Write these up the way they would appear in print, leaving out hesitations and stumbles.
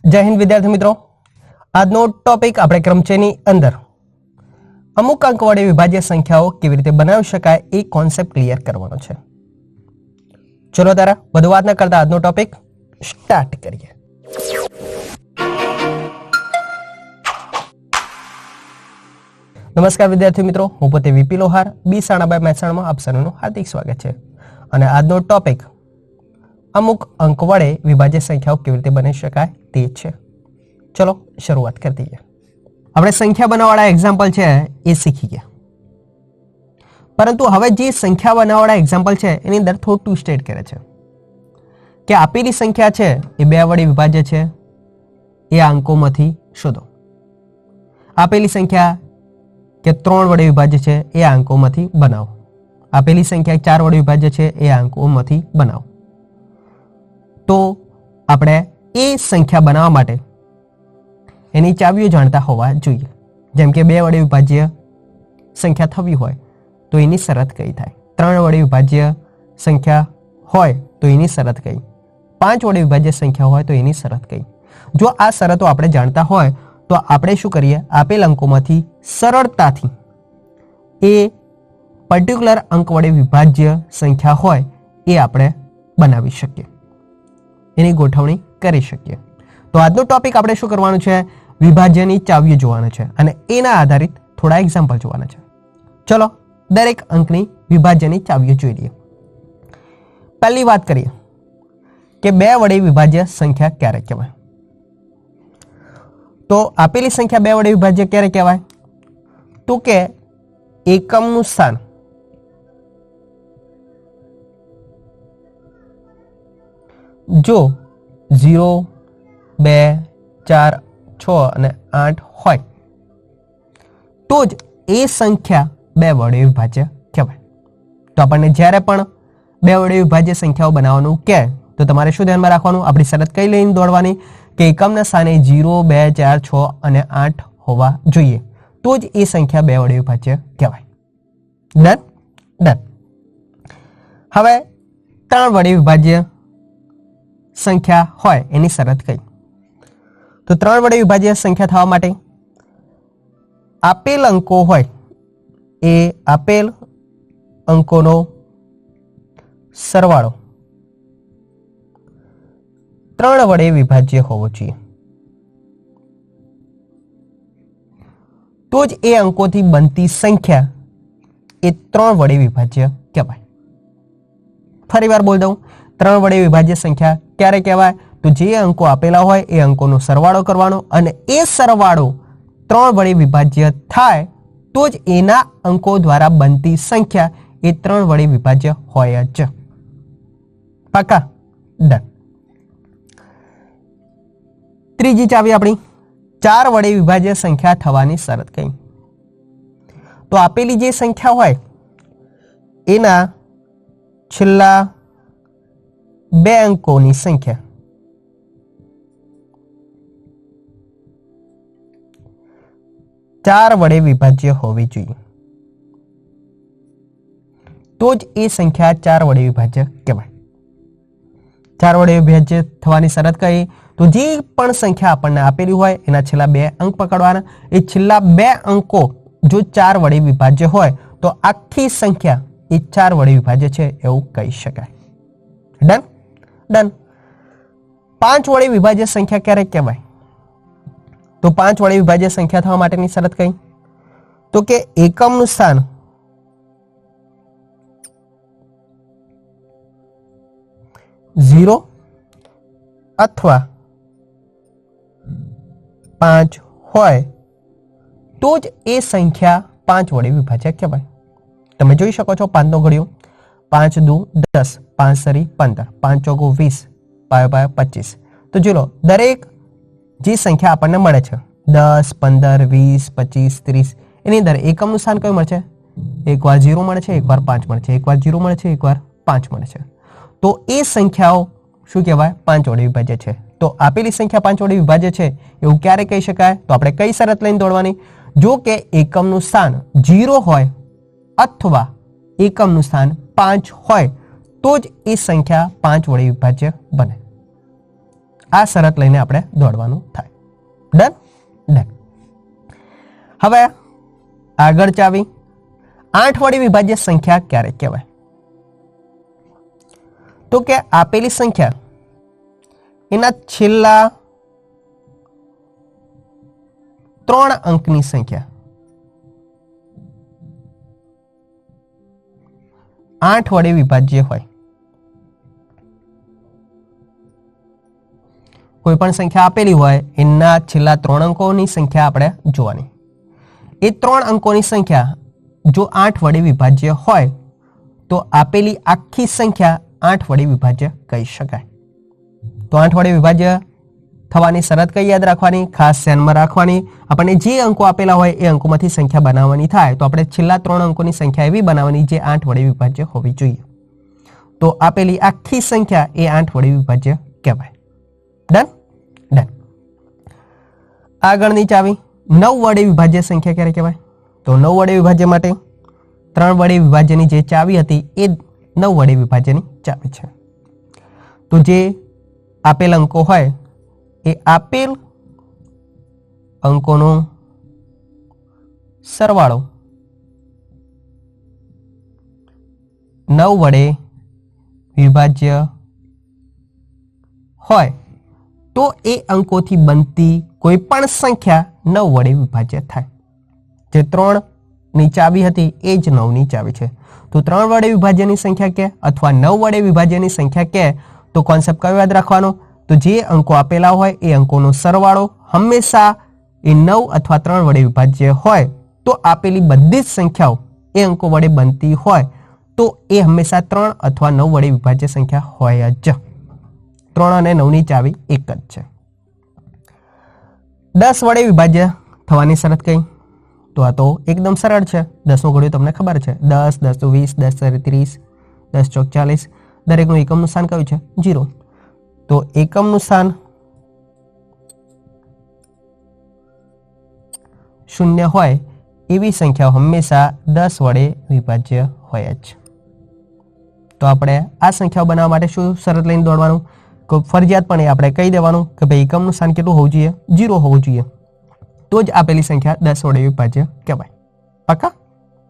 जय हिंद विद्यार्थी मित्रों। આજનો ટોપિક આપણે ક્રમચયની અંદર અમુક અંક વડે વિભાજ્ય સંખ્યાઓ કેવી રીતે બનાવી શકાય એ કોન્સેપ્ટ ક્લિયર કરવાનો છે। ચલો તારા વધુ વાત ન કરતા આજનો ટોપિક સ્ટાર્ટ કરીએ। નમસ્કાર વિદ્યાર્થી મિત્રો, હું પોતે વીપી લોહાર, બી સાણાબાઈ મહેસાણામાં આપ સૌનું હાર્દિક સ્વાગત છે। અને આજનો ટોપિક અમુક અંક વડે વિભાજ્ય સંખ્યાઓ કેવી રીતે બનાવી શકાય તે છે। चलो शुरुआत कर दीजिए। આપણે સંખ્યા બનાવવાળા એક્ઝામ્પલ છે એ શીખી ગયા, પરંતુ હવે જે સંખ્યા બનાવવાળા એક્ઝામ્પલ છે એની અંદર થોડું ટ્વિસ્ટેડ કરે છે કે આપેલી સંખ્યા છે એ 2 વડે વિભાજ્ય છે, એ અંકોમાંથી શોધો। આપેલી સંખ્યા કે 3 વડે વિભાજ્ય છે, એ અંકોમાંથી બનાવો। આપેલી સંખ્યા 4 વડે વિભાજ્ય છે, એ અંકોમાંથી બનાવો। તો આપણે એ સંખ્યા બનાવવા માટે એની ચાવીઓ જાણતા હોવા જોઈએ। જેમ કે 2 વડે વિભાજ્ય સંખ્યા થવી હોય તો એની શરત કઈ થાય, 3 વડે વિભાજ્ય સંખ્યા હોય તો એની શરત કઈ, 5 વડે વિભાજ્ય સંખ્યા હોય તો એની શરત કઈ। જો આ શરતો આપણે જાણતા હોય તો આપણે શું કરીએ, આપેલ અંકોમાંથી સરળતાથી એ પર્ટિક્યુલર અંક વડે વિભાજ્ય સંખ્યા હોય એ આપણે બનાવી શકીએ, એની ગોઠવણી કરી શકીએ। તો આજનો ટોપિક આપણે શું કરવાનું છે, વિભાજ્યની ચાવીઓ જોવાનો છે અને એના આધારિત થોડા એક્ઝામ્પલ જોવાના છે। ચલો દરેક અંકની વિભાજ્યની ચાવીઓ જોઈ લઈએ। પહેલી વાત કરીએ કે 2 વડે વિભાજ્ય સંખ્યા ક્યારે કહેવાય। તો આપેલી સંખ્યા 2 વડે વિભાજ્ય ક્યારે કહેવાય, તો કે એકમનું સ્થાન જો 0, 2, 4, 6 અને 8 હોય તો જ એ સંખ્યા 2 વડે વિભાજ્ય કહેવાય। તો આપણને જ્યારે પણ 2 વડે વિભાજ્ય સંખ્યાઓ બનાવવાનું કહે તો તમારે શું ધ્યાનમાં રાખવાનું, આપણી શરત કઈ લઈને દોડવાની કે એકમના સ્થાને 0, 2, 4, 6 અને 8 હોવા જોઈએ, તો જ એ સંખ્યા 2 વડે વિભાજ્ય કહેવાય। Done done. હવે 3 વડે વિભાજ્ય સંખ્યા હોય એની શરત કઈ, તો 3 વડે વિભાજ્ય સંખ્યા થવા માટે આપેલ અંકો હોય એ આપેલ અંકોનો સરવાળો 3 વડે વિભાજ્ય હોવો જોઈએ, તો જ એ અંકોથી બનતી સંખ્યા એ 3 વડે વિભાજ્ય કહેવાય। ફરી વાર બોલ દઉં, 3 વડે વિભાજ્ય સંખ્યા ક્યારે કહેવાય, તો જે અંકો આપેલા હોય એ અંકોનો સરવાળો કરવાનો અને એ સરવાળો 3 વડે વિભાજ્ય થાય તો જ એના અંકો દ્વારા બનતી સંખ્યા એ 3 વડે વિભાજ્ય હોય જ। પાકા? ડન। ત્રીજી ચાવી આપણી 4 વડે વિભાજ્ય સંખ્યા થવાની શરત કઈ, તો આપેલી જે સંખ્યા હોય એના છેલ્લા 2 અંકોની સંખ્યા ચાર વડે વિભાજ્ય હોવી જોઈએ, તો જ એ સંખ્યા 4 વડે વિભાજ્ય કહેવાય। 4 વડે વિભાજ્ય થવાની શરત કઈ, તો જે પણ સંખ્યા આપણને આપેલી હોય એના છેલ્લા 2 અંક પકડવાના, એ છેલ્લા 2 અંકો જો 4 વડે વિભાજ્ય હોય તો આખી સંખ્યા એ 4 વડે વિભાજ્ય છે એવું કહી શકાય। Done done. 5 વડે વિભાજ્ય સંખ્યા ક્યારે કહેવાય, તો 5 વડે વિભાજ્ય સંખ્યા થવા માટેની શરત કઈ, તો કે એકમનું સ્થાન ઝીરો અથવા 5 હોય તો જ એ સંખ્યા 5 વડે વિભાજ્ય કહેવાય। તમે જોઈ શકો છો 5 નો ઘડિયો, 5 દુ 10, 5 સરી 15, 5 ચોગુ 20, 5 25। તો જો દરેક જે સંખ્યા આપણને મળે છે 10, 15, 20, 25, 30 એની અંદર એકમનું સ્થાન કયું મળે છે, એકવાર 0 મળે છે, એકવાર 5 મળે છે, એકવાર 0 મળે છે, એકવાર 5 મળે છે। તો એ સંખ્યાઓ શું કહેવાય, 5 વડે વિભાજ્ય છે। તો આપેલી સંખ્યા 5 વડે વિભાજ્ય છે એવું ક્યારે કહી શકાય, તો આપણે કઈ શરત લઈને દોડવાની, જો કે એકમનું સ્થાન 0 હોય અથવા એકમનું સ્થાન 5 હોય તો જ એ સંખ્યા 5 વડે વિભાજ્ય બને। આ શરત લઈને આપણે દોડવાનું થાય. Done done. હવે આગળ ચાવી 8 વડે વિભાજ્ય સંખ્યા ક્યારે કહેવાય? તો કે આપેલી સંખ્યા એના છેલ્લા 3 અંકની સંખ્યા 8 વડે વિભાજ્ય હોય. કોઈ પણ સંખ્યા આપેલી હોય એના છેલ્લા 3 અંકોની સંખ્યા આપણે જોવાની. એ 3 અંકોની સંખ્યા જો 8 વડે વિભાજ્ય હોય તો આપેલી આખી સંખ્યા 8 વડે વિભાજ્ય કહી શકાય. તો 8 વડે વિભાજ્ય થવાની શરત કઈ યાદ રાખવાની? ખાસ ધ્યાનમાં રાખવાની. આપણને જે અંકો આપેલા હોય એ અંકોમાંથી સંખ્યા બનાવવાની થાય તો આપણે છેલ્લા 3 અંકોની સંખ્યા એવી બનાવવાની જે 8 વડે વિભાજ્ય હોવી જોઈએ. તો આપેલી આખી સંખ્યા એ 8 વડે વિભાજ્ય કહેવાય. Done done. આગળની ચાવી 9 વડે વિભાજ્ય સંખ્યા ક્યારે કહેવાય? તો 9 વડે વિભાજ્ય માટે 3 વડે વિભાજ્યની જે ચાવી હતી એ 9 વડે વિભાજ્યની ચાવી છે. તો જે આપેલ અંકો હોય એ આપેલ અંકોનો સરવાળો 9 વડે વિભાજ્ય હોય તો એ અંકોથી બનતી કોઈ પણ સંખ્યા 9 વડે વિભાજ્ય થાય. જે 3 ની ચાવી હતી એ જ 9 ની ચાવી છે. તો 3 વડે વિભાજ્યની સંખ્યા કે અથવા 9 વડે વિભાજ્યની સંખ્યા કે તો કોન્સેપ્ટ કયો યાદ રાખવાનો? તો જે અંકો આપેલા હોય એ અંકોનો સરવાળો હંમેશા એ 9 અથવા 3 વડે વિભાજ્ય હોય તો આપેલી બધી જ સંખ્યાઓ એ અંકો વડે બનતી હોય તો એ હંમેશા 3 અથવા 9 વડે વિભાજ્ય સંખ્યા હોય જ. 3 અને 9 ની ચાવી એક જ છે. 10 વડે વિભાજ્ય થવાની શરત કઈ? તો આ તો એકદમ સરળ છે. 10 નો ઘડિયો તમને ખબર છે. 10, 10 તો 20, 10 તારી 30, 10 ચોક 40. દરેકનું એકમનું સ્થાન કયું છે? 0. તો એકમનું સ્થાન 0 હોય એવી સંખ્યાઓ હંમેશા 10 વડે વિભાજ્ય હોય જ. તો આપણે આ સંખ્યાઓ બનાવવા માટે શું શરત લઈને દોડવાનું? ફરજિયાતપણે આપણે કહી દેવાનું કે ભાઈ એકમનું સ્થાન કેટલું હોવું જોઈએ? 0 હોવું જોઈએ. તો જ આપેલી સંખ્યા 10 વડે વિભાજ્ય કહેવાય. પાકા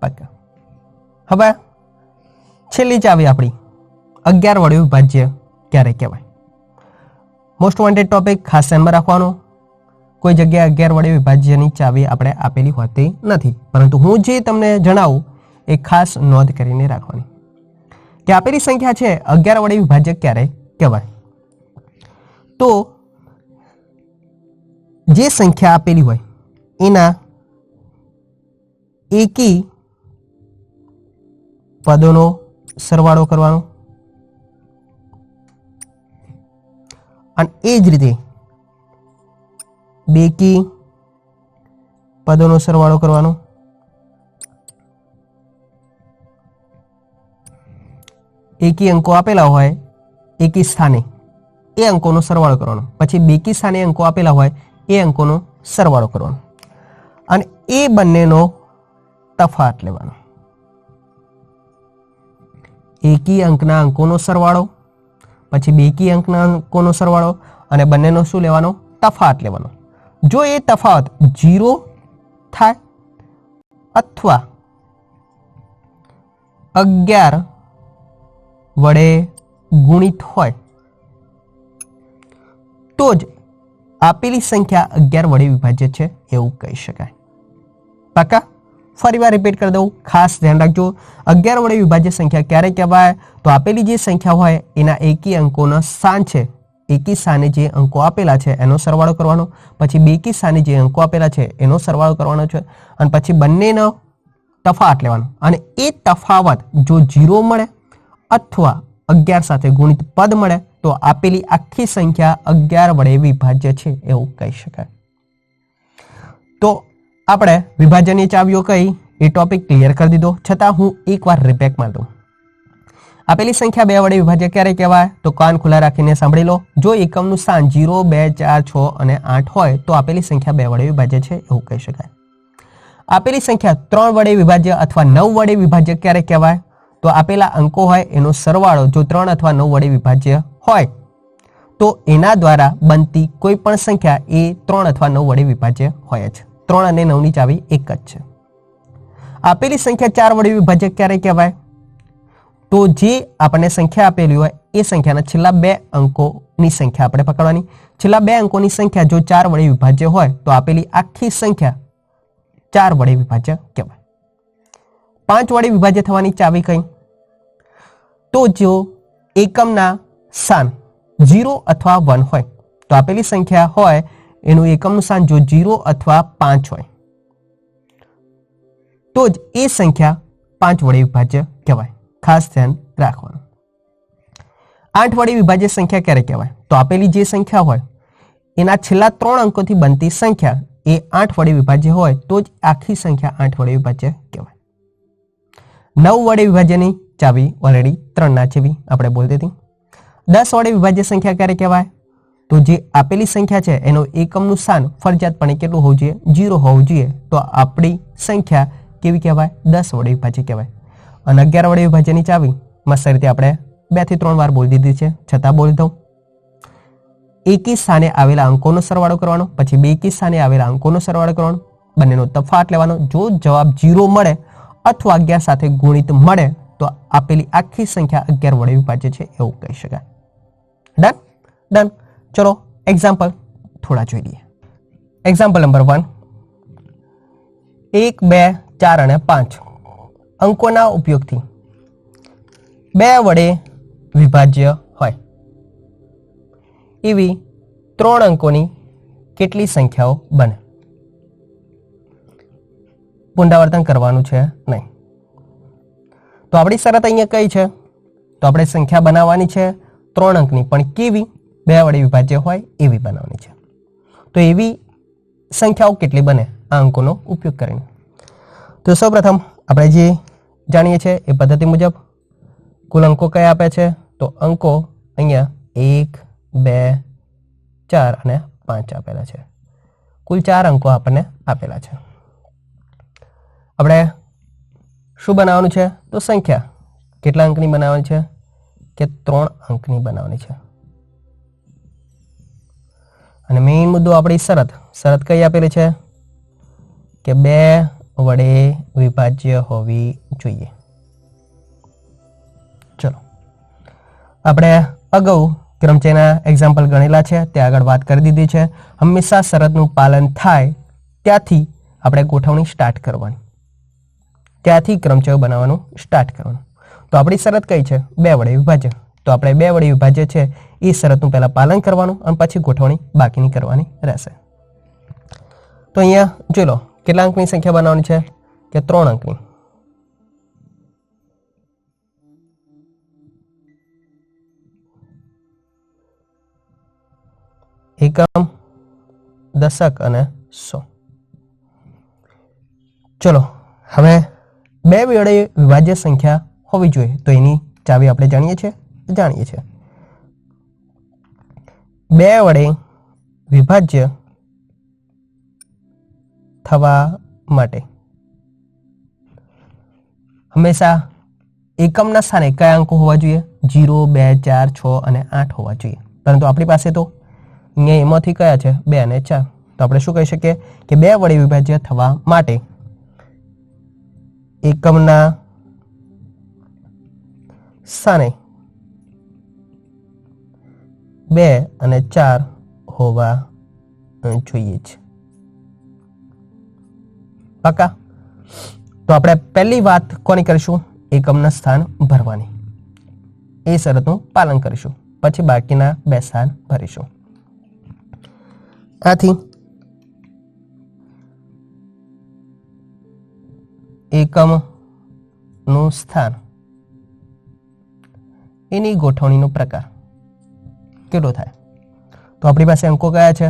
પાકા. હવે છેલ્લી ચાવી આપણી 11 વડે વિભાજ્ય ક્યારે કહેવાય? મોસ્ટ વોન્ટેડ ટોપિક, ખાસ ધ્યાનમાં રાખવાનો. કોઈ જગ્યાએ 11 વડે વિભાજ્યની ચાવી આપણે આપેલી હોતી નથી, પરંતુ હું જે તમને જણાવું એ ખાસ નોંધ કરીને રાખવાની કે આપેલી સંખ્યા છે 11 વડે વિભાજ્ય ક્યારે કહેવાય? તો જે સંખ્યા આપેલી હોય એના એકી પદોનો સરવાળો કરવાનો અને એ જ રીતે બેકી પદોનો સરવાળો કરવાનો. એકી અંકો આપેલા હોય એકી સ્થાને એ અંકોનો સરવાળો કરવાનો. પછી બેકી સ્થાને અંકો આપેલા હોય એ અંકોનો સરવાળો કરવાનો અને એ બંનેનો તફાવત લેવાનો. એકી અંકના અંકોનો સરવાળો, પછી બેકી અંકના અંકોનો સરવાળો અને બંનેનો શું લેવાનો? તફાવત લેવાનો. જો એ તફાવત 0 થાય અથવા 11 વડે ગુણિત હોય તો જ આપેલી સંખ્યા 11 વડે વિભાજ્ય છે એવું કહી શકાય. પાકા? ફરીવાર રિપીટ કરી દઉં, ખાસ ધ્યાન રાખજો. 11 વડે વિભાજ્ય સંખ્યા ક્યારે કહેવાય? તો આપેલી જે સંખ્યા હોય એના એકી અંકોનો સ્થાન છે, એકી સ્થાને જે અંકો આપેલા છે એનો સરવાળો કરવાનો, પછી બેકી સ્થાને જે અંકો આપેલા છે એનો સરવાળો કરવાનો છે અને પછી બંનેનો તફાવત લેવાનો. અને એ તફાવત જો 0 મળે અથવા 11 સાથે ગુણિત પદ મળે તો આપેલી આખી સંખ્યા 11 વડે વિભાજ્ય છે એવું કહી શકાય. તો આપણે વિભાજનની ચાવીઓ કઈ એ ટોપિક ક્લિયર કરી દીધો, છતાં હું એકવાર રિપેક માર દઉં. આપેલી સંખ્યા 2 વડે વિભાજ્ય ક્યારે કહેવાય? તો કાન ખુલ્લા રાખીને સાંભળી લો. જો એકમનું સ્થાન 0, 2, 4, 6 અને 8 હોય તો આપેલી સંખ્યા 2 વડે વિભાજ્ય છે એવું કહી શકાય. આપેલી સંખ્યા 3 વડે વિભાજ્ય અથવા 9 વડે વિભાજ્ય ક્યારે કહેવાય? તો આપેલા અંકો હોય એનો સરવાળો જો 3 અથવા 9 વડે વિભાજ્ય હોય તો એના દ્વારા બનતી કોઈ પણ સંખ્યા એ 3 અથવા 9 વડે વિભાજ્ય હોય છે. 3 અને 9 ની ચાવી એક જ છે. આપેલી સંખ્યા 4 વડે વિભાજ્ય ક્યારે કહેવાય? તો જે આપણને સંખ્યા આપેલી હોય એ સંખ્યાના છેલ્લા 2 અંકોની સંખ્યા આપણે પકડવાની. છેલ્લા 2 અંકોની સંખ્યા જો 4 વડે વિભાજ્ય હોય તો આપેલી આખી સંખ્યા 4 વડે વિભાજ્ય કહેવાય. 5 વડે વિભાજ્ય થવાની ચાવી કઈ? તો જો એકમના સ્થાન 0 અથવા 1 હોય તો આપેલી સંખ્યા હોય એનું એકમનું સ્થાન જો 0 અથવા 5 હોય તો જ એ સંખ્યા 5 વડે વિભાજ્ય કહેવાય. ખાસ ધ્યાન રાખવાનું. 8 વડે વિભાજ્ય સંખ્યા ક્યારે કહેવાય? તો આપેલી જે સંખ્યા હોય એના છેલ્લા 3 અંકોથી બનતી સંખ્યા એ 8 વડે વિભાજ્ય હોય તો જ આખી સંખ્યા 8 વડે વિભાજ્ય કહેવાય. 9 વડે વિભાજ્યની ચાવી ઓલરેડી 3 ના જેવી આપણે બોલતી હતી. 10 વડે વિભાજ્ય સંખ્યા ક્યારે કહેવાય? તો જે આપેલી સંખ્યા છે એનો એકમનું સ્થાન ફરજિયાતપણે કેટલું હોવું જોઈએ? 0 હોવું જોઈએ. તો આપણી સંખ્યા કેવી કહેવાય? 10 વડે વિભાજ્ય કહેવાય. અને 11 વડે વિભાજ્યની ચાવી મસ્ત રીતે આપણે 2 થી 3 વાર બોલી દીધી છે, છતાં બોલી દઉં. એકી સ્થાને આવેલા અંકોનો સરવાળો કરવાનો, પછી બેકી સ્થાને આવેલા અંકોનો સરવાળો કરવાનો, બંનેનો તફાવત લેવાનો. જો જવાબ 0 મળે અથવા 11 સાથે ગુણિત મળે તો આપેલી આખી સંખ્યા 11 વડે વિભાજ્ય છે એવું કહી શકાય. Done done. ચલો એક્ઝામ્પલ થોડા જોઈ લઈએ. Example number 1. 1, 2, 4 અને 5 અંકોના ઉપયોગથી 2 વડે વિભાજ્ય હોય એવી 3 અંકોની કેટલી સંખ્યાઓ બને? પુનરાવર્તન કરવાનું છે નહીં. તો આપણી શરત અહીંયા કઈ છે? તો આપણે સંખ્યા બનાવવાની છે 3 અંકની, પણ કેવી? 2 વડે વિભાજ્ય હોય એવી બનાવવાની છે. તો એવી સંખ્યાઓ કેટલી બને આ અંકોનો ઉપયોગ કરીને? તો સૌપ્રથમ આપણે જે જાણીએ છીએ એ પદ્ધતિ મુજબ કુલ અંકો કયા આપે છે? તો અંકો અહીંયા 1, 2, 4 અને 5 આપેલા છે. કુલ 4 અંકો આપણને આપેલા છે. આપણે શું બનાવવાનું છે? તો સંખ્યા કેટલા અંકની બનાવવાની છે? કે 3 અંકની બનાવવાની છે. અને મેઇન મુદ્દો આપણી શરત કઈ આપેલી છે? કે 2 વડે વિભાજ્ય હોવી જોઈએ. ચલો આપણે અગાઉ ક્રમચયના એક્ઝામ્પલ ગણેલા છે, તે આગળ વાત કરી દીધી છે. હંમેશા શરતનું પાલન થાય ત્યાંથી આપણે ગોઠવણી સ્ટાર્ટ કરવાની, ત્યાંથી ક્રમચયો બનાવવાનું સ્ટાર્ટ કરવાનું. તો આપણી શરત કઈ છે? 2 વડે વિભાજ્ય. તો આપણે 2 વડે વિભાજ્ય છે એ શરતનું પહેલા પાલન કરવાનું અને પછી ગોઠવણી બાકીની કરવાની રહેશે. તો અહીંયા જોઈ લો કેટલા અંકની સંખ્યા બનાવવાની છે? કે 3 અંકની. એકમ, દશક અને 100. ચલો હવે 2 વડે વિભાજ્ય સંખ્યા હોવી જોઈએ તો એની ચાવી આપણે જાણીએ છીએ. 2 વડે વિભાજ્ય થવા માટે હંમેશા એકમના સ્થાને કયા અંકો હોવા જોઈએ? 0, 2, 4, 6 અને 8 હોવા જોઈએ. પરંતુ આપણી પાસે તો અહીંયા એમાંથી કયા છે? 2 અને 4. તો આપણે શું કહી શકીએ? કે 2 વડે વિભાજ્ય થવા માટે એકમના સ્થાને 2 અને 4 હોવા જોઈએ છે. પાકા? તો આપણે પહેલી વાત કોની કરીશું? એકમના સ્થાન ભરવાની. એ શરતનું પાલન કરીશું, પછી બાકીના 2 સ્થાન ભરીશું. આથી એકમનું સ્થાન એની ગોઠવણીનો પ્રકાર કેટલો થાય? તો આપણી પાસે અંકો કયા છે?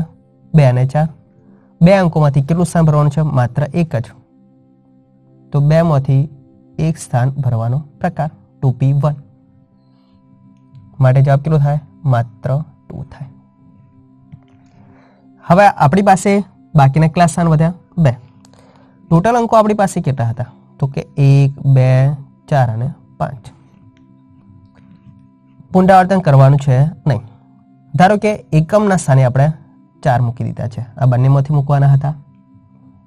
2 અને 4. 2 અંકોમાંથી કેટલું સ્થાન ભરવાનું છે? માત્ર 1 જ. તો 2 માંથી 1 સ્થાન ભરવાનો પ્રકાર 2p1. માટે જવાબ કેટલો થાય? માત્ર 2 થાય. હવે આપણી પાસે બાકીના કેટલા સ્થાન વધ્યા? 2. ટોટલ અંકો આપણી પાસે કેટલા હતા? તો કે 1, 2, 4 અને 5. પુનરાવર્તન કરવાનું છે નહીં. ધારો કે એકમના સ્થાને આપણે 4 મૂકી દીધા છે, આ બંનેમાંથી મૂકવાના હતા,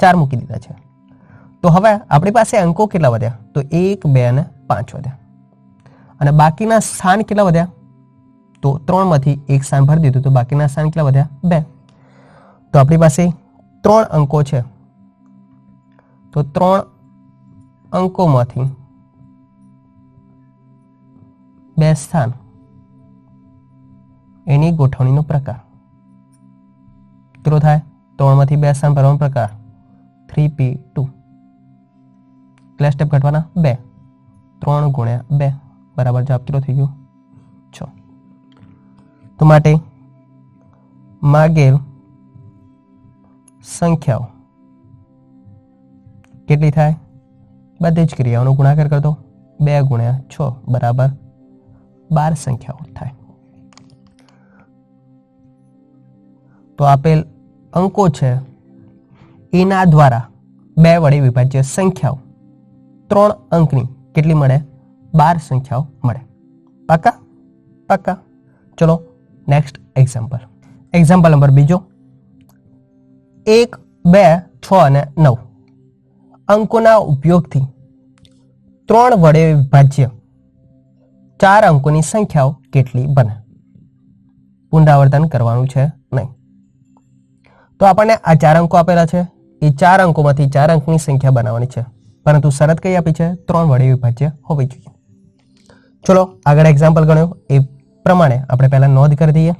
4 મૂકી દીધા છે. તો હવે આપણી પાસે અંકો કેટલા વધ્યા? તો 1, 2 અને 5 વધ્યા. અને બાકીના સ્થાન કેટલા વધ્યા? તો 3 માંથી એક સ્થાન ભરી દીધું, તો બાકીના સ્થાન કેટલા વધ્યા? 2. તો આપણી પાસે 3 અંકો છે, તો 3 અંકોમાંથી 2 સ્થાન, એની ગોઠવણીનો પ્રકાર કેટલો થાય? 3 માંથી 2 સ્થાન ભરવાનો પ્રકાર 3p2. કેટલા સ્ટેપ ઘટવાના? 2. 3 ગુણ્યા 2 બરાબર જવાબ કેટલો થઈ ગયો? 6. તો માટે માગેલ સંખ્યાઓ કેટલી થાય? બધી જ ક્રિયાઓનો ગુણાકાર કરતો 2 ગુણ્યા 6 બરાબર 12 સંખ્યાઓ થાય. તો આપેલ અંકો છે એના દ્વારા 2 વડે વિભાજ્ય સંખ્યાઓ 3 અંકની કેટલી મળે? 12 સંખ્યાઓ મળે. પાકા? પાકા. ચલો નેક્સ્ટ એક્ઝામ્પલ. એક્ઝામ્પલ નંબર બીજો. 1, 2, 6 અને 9 અંકોના ઉપયોગથી 3 વડે વિભાજ્ય 4 અંકોની સંખ્યાઓ કેટલી બને? પુનરાવર્તન કરવાનું છે નહીં. તો આપણને આ 4 અંકો આપેલા છે, એ 4 અંકોમાંથી 4 અંકની સંખ્યા બનાવવાની છે, પરંતુ શરત કઈ આપી છે? 3 વડે વિભાજ્ય હોવી જોઈએ. ચલો આગળ એક્ઝામ્પલ ગણ્યો એ પ્રમાણે આપણે પહેલા નોંધ કરી દઈએ.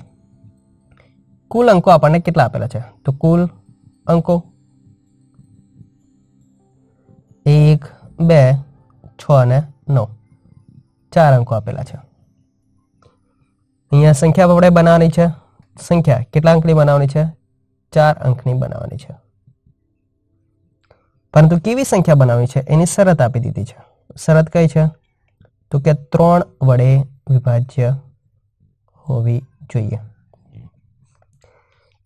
કુલ અંકો આપણને કેટલા આપેલા છે? તો કુલ અંકો 1, 2, 6 અને 9 4 અંકો આપેલા છે. અહીંયા સંખ્યા આપણે બનાવવાની છે. સંખ્યા કેટલા અંકની બનાવવાની છે? 4 અંકની બનાવવાની છે. પરંતુ કેવી સંખ્યા બનાવવાની છે એની શરત આપી દીધી છે. શરત કઈ છે? તો કે 3 વડે વિભાજ્ય હોવી જોઈએ.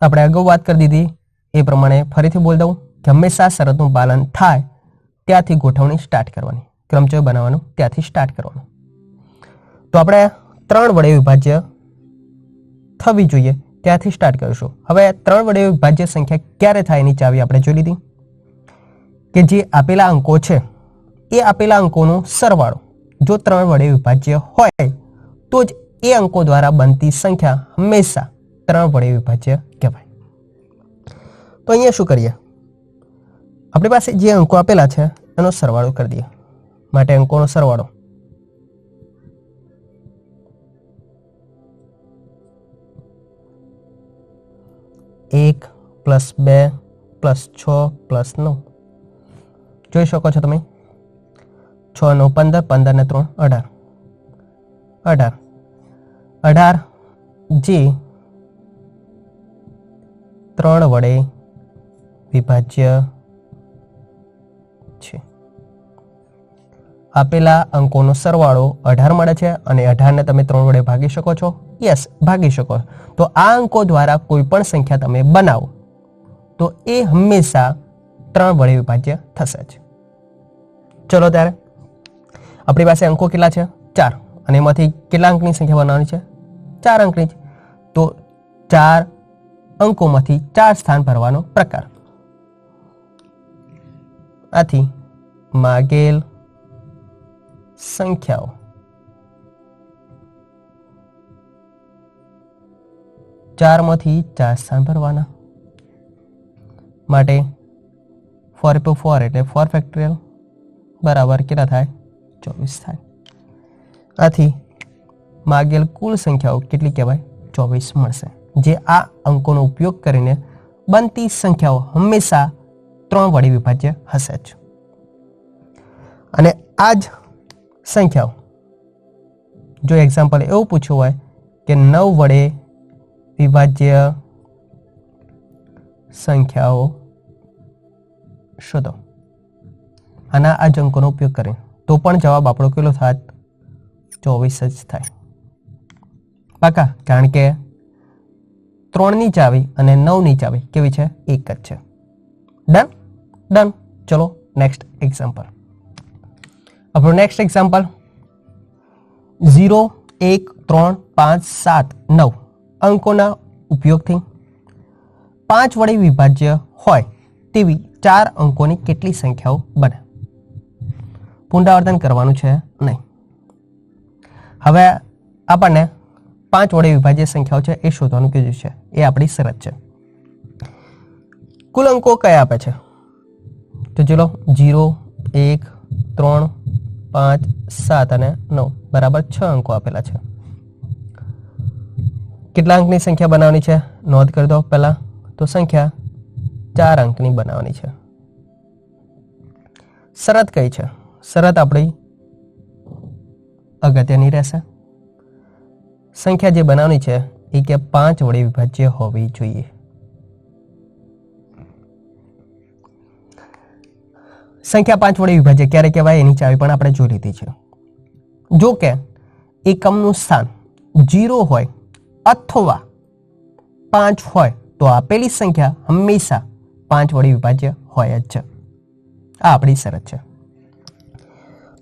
આપણે અગાઉ વાત કરી દીધી એ પ્રમાણે ફરીથી બોલ દઉં કે હંમેશા શરતનું પાલન થાય ત્યાંથી ગોઠવણી સ્ટાર્ટ કરવાની, ક્રમચય બનાવવાનું ત્યાંથી સ્ટાર્ટ કરવાનું. તો આપણે 3 વડે વિભાજ્ય થવી જોઈએ ત્યાંથી સ્ટાર્ટ કરીશું. હવે 3 વડે વિભાજ્ય સંખ્યા ક્યારે થાય એની ચાવી આપણે જોઈ લીધી કે જે આપેલા અંકો છે એ આપેલા અંકોનો સરવાળો જો 3 વડે વિભાજ્ય હોય તો જ એ અંકો દ્વારા બનતી સંખ્યા હંમેશા 3 વડે વિભાજ્ય કહેવાય. તો અહીંયા શું કરીએ? આપણી પાસે જે અંકો આપેલા છે એનો સરવાળો કરી દઈએ. માટે અંકોનો સરવાળો 1 + 2 + 6 + 9 જોઈ શકો છો તમે. 6, 9, 15, 15 ને 3 18 18 18 જે 3 વડે વિભાજ્ય છે. આપેલા અંકોનો સરવાળો 18 મળે છે અને 18 ને તમે 3 વડે ભાગી શકો છો. યસ, ભાગી શકો. તો આ અંકો દ્વારા કોઈ પણ સંખ્યા તમે બનાવો તો એ હંમેશા 3 વડે વિભાજ્ય થશે જ. ચલો ત્યારે આપણી પાસે અંકો કેટલા છે? 4 અને એમાંથી કેટલા અંકની સંખ્યા બનાવવાની છે? 4 અંકની જ. તો 4 અંકોમાંથી 4 સ્થાન ભરવાનો પ્રકાર. આથી માગેલ સંખ્યાઓ ચારમાંથી 4 સ્થાન ભરવાના. માટે 4x4 એટલે 4 ફેક્ટોરિયલ બરાબર કેટલા થાય? 24 થાય. આથી માગેલ કુલ સંખ્યાઓ કેટલી કહેવાય? 24 મળશે. જે આ અંકોનો ઉપયોગ કરીને બનતી સંખ્યાઓ હંમેશા 3 વડે વિભાજ્ય હશે જ. અને આ જ સંખ્યાઓ જો એક્ઝામ્પલ એવું પૂછ્યું હોય કે 9 વડે વિભાજ્ય સંખ્યાઓ શોધો આના આ જ અંકોનો ઉપયોગ કરીને, તો પણ જવાબ આપણો કેટલો થાય? 24 જ થાય. પાકા? કારણ કે 3ની ચાવી અને 9ની ચાવી કેવી છે? એક જ છે. ડન? ડન. ચલો નેક્સ્ટ એક્ઝામ્પલ. આપણું નેક્સ્ટ એક્ઝામ્પલ 0, 1, 3, 5, 7, 9 અંકોના ઉપયોગથી 5 વડે વિભાજ્ય હોય તેવી 4 અંકોની કેટલી સંખ્યાઓ બને? પુનરાવર્તન કરવાનું છે નહીં. હવે આપણને 5 વડે વિભાજ્ય સંખ્યાઓ છે એ શોધવાનું કીધું છે. એ આપણી શરત છે. કુલ અંકો કયા આપે છે? તો ચલો 0, 1, 3, 5, 7 અને 9 બરાબર 6 અંકો આપેલા છે. કેટલા અંકની સંખ્યા બનાવવાની છે? નોંધ કરી દો પહેલા. તો સંખ્યા 4 અંકની બનાવવાની છે. શરત કઈ છે? શરત આપણી અગત્યની રહેશે. સંખ્યા જે બનાવવાની છે એ કે 5 વડે વિભાજ્ય હોવી જોઈએ. સંખ્યા 5 વડે વિભાજ્ય ક્યારે કહેવાય એની ચાવી પણ આપણે જોઈ લીધી છે. જો કે એકમનું સ્થાન 0 હોય અથવા 5 હોય તો આપેલી સંખ્યા હંમેશા 5 વડે વિભાજ્ય હોય જ છે. આ આપણી શરત છે.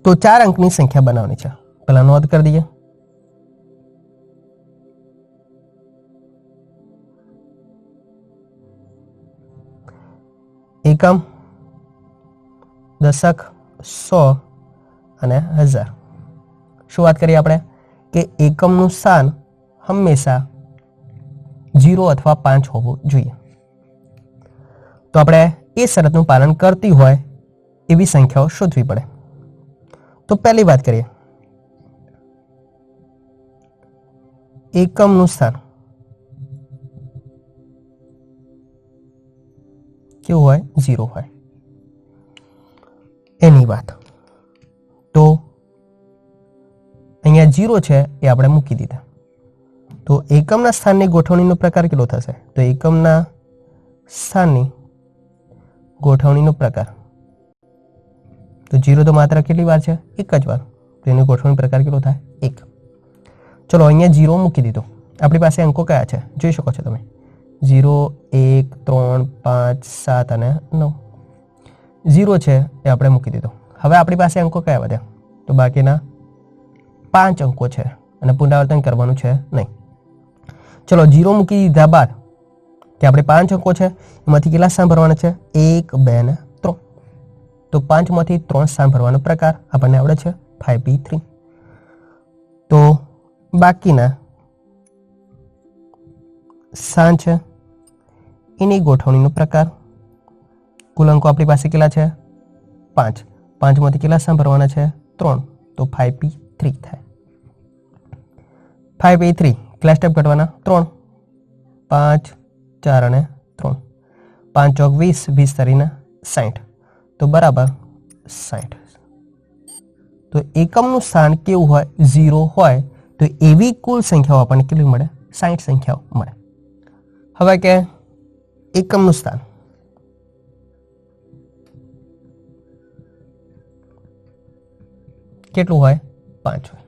તો 4 અંકની સંખ્યા બનાવવાની છે. પહેલા નોંધ કરી દઈએ. એકમ, દશક, 100 અને 1000. શું વાત કરીએ આપણે કે એકમનું સ્થાન હંમેશા 0 અથવા 5 હોવું જોઈએ. તો આપણે એ શરતનું પાલન કરતી હોય એવી સંખ્યાઓ શોધવી પડે. તો પહેલી વાત કરીએ. એકમનું સ્થાન કેવું હોય? 0 હોય એની વાત. તો અહીંયા 0 છે એ આપણે મૂકી દીધા. તો એકમના સ્થાનની ગોઠવણીનો પ્રકાર કેટલો થશે? તો એકમના સ્થાનની ગોઠવણીનો પ્રકાર, તો 0 તો માત્ર કેટલી વાર છે? એક જ વાર. તો એનો ગોઠવણી પ્રકાર કેટલો થાય? 1. ચલો અહીંયા 0 મૂકી દીધો. આપણી પાસે અંકો કયા છે જોઈ શકો છો તમે. 0, 1, 3, 5, 7 અને 9. 0 છે એ આપણે મૂકી દીધો. હવે આપણી પાસે અંકો કયા વધ્યા? તો બાકીના 5 અંકો છે અને પુનરાવર્તન કરવાનું છે નહીં. ચલો 0 મૂકી દીધા બાદ કે આપણે 5 અંકો છે એમાંથી કેટલા સ્થાન ભરવાના છે? 1, 2 અને 3. તો 5 માંથી 3 સ્થાન ભરવાનો પ્રકાર આપણને આવડે છે 5p3. તો બાકીના સ્થાન છે એની ગોઠવણીનો પ્રકાર. કુલ અંકો આપણી પાસે કેટલા છે? 5. 5 માંથી કેટલા સ્થાન ભરવાના છે? 3. તો 5p3 થાય. 5p3 કેટલા સ્ટેપ ઘટવાના? 3. 5, 4 અને 3. 5 ચોક 20, 20 તારીના 60. તો બરાબર 60. તો એકમનું સ્થાન કેવું હોય? 0 હોય. તો એવી કુલ સંખ્યાઓ આપણને કેટલી મળે? 60 સંખ્યાઓ મળે. હવે કે એકમનું સ્થાન કેટલું હોય? 5 હોય.